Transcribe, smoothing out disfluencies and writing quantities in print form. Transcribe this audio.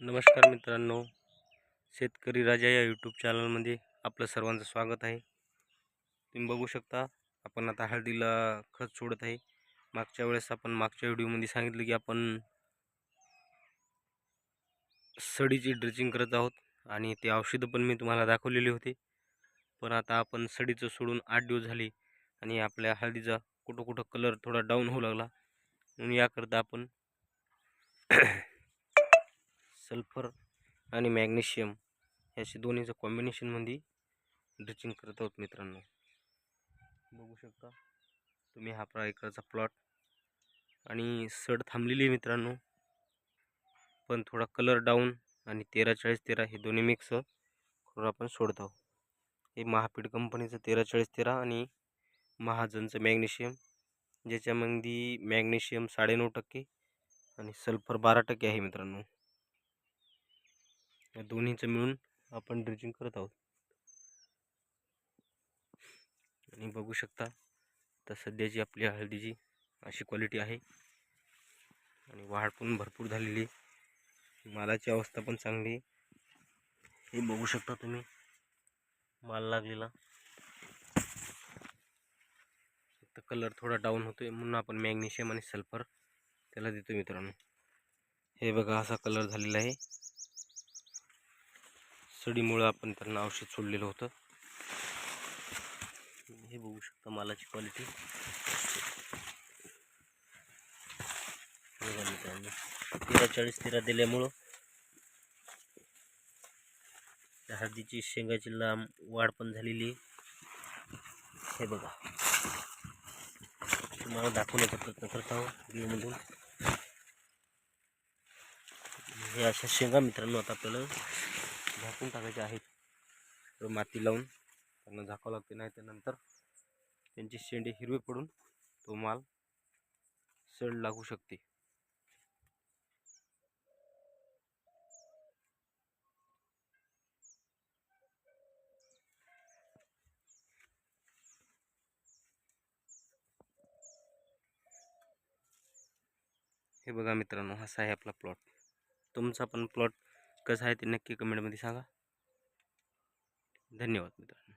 नमस्कार मित्रांनो, शेतकरी राजा या यूट्यूब चॅनलमध्ये आपलं सर्वांचं स्वागत आहे. तुम्ही बघू शकता आपण आता हळदीला खत सोडत आहे. मागच्या व्हिडिओमध्ये सांगितलं की आपण सडीची ड्रेसिंग करत आहोत आणि ते औषधं पण मी तुम्हाला दाखवलेली होती. पण आता आपण सडीचं सोडून 8 दिवस झाले आणि आपल्या हळदीचा कुठं कलर थोडा डाऊन होऊ लागला. म्हणून याकरता आपण सल्फर आणि मॅग्नेशियम याशी दोन्हीचं कॉम्बिनेशनमध्ये ड्रिचिंग करत आहोत. मित्रांनो बघू शकता तुम्ही हा एकरचा प्लॉट आणि सड थांबलेली आहे मित्रांनो, पण थोडा कलर डाऊन आणि 13-40-13 हे दोन्ही मिक्स करून आपण सोडत आहोत. हे महापीड कंपनीचं 13-40-13 आणि महाजनचं मॅग्नेशियम, ज्याच्यामध्ये मॅग्नेशियम 9.5% आणि सल्फर 12% आहे मित्रांनो. या दोन्हीचं मिळून आपण ड्रिचिंग करत आहोत. आणि बघू शकता तर सध्याची आपली हळदीची अशी क्वालिटी आहे आणि वाढ पण भरपूर झालेली, मालाची अवस्था पण चांगली. हे बघू शकता तुम्ही माल लागलेला, फक्त कलर थोडा डाऊन होतोय म्हणून आपण मॅग्नेशियम आणि सल्फर त्याला देतो मित्रांनो. हे बघा असा कलर झालेला आहे, सडीमुळे आपण त्यांना औषध सोडलेलं होतं. हे बघू शकता मालाची क्वालिटी. 13-40-13 दिल्यामुळं त्या हळदीची शेंगाची लांब वाढ पण झालेली. हे बघा तुम्हाला दाखवण्याचा प्रयत्न करत आहोत व्हिडिओमधून. हे अशा शेंगा मित्रांनो आता आपल्याला झाकून टाकायचे आहेत. तर माती लावून त्यांना झाकावं लागते, नाही तर नंतर त्यांची शेंडे हिरवे पडून तो माल सड लागू शकते. हे बघा मित्रांनो, असा आहे आपला प्लॉट. तुमचा पण प्लॉट कसा आहे ते नक्की कमेंटमध्ये सांगा. धन्यवाद मित्रांनो.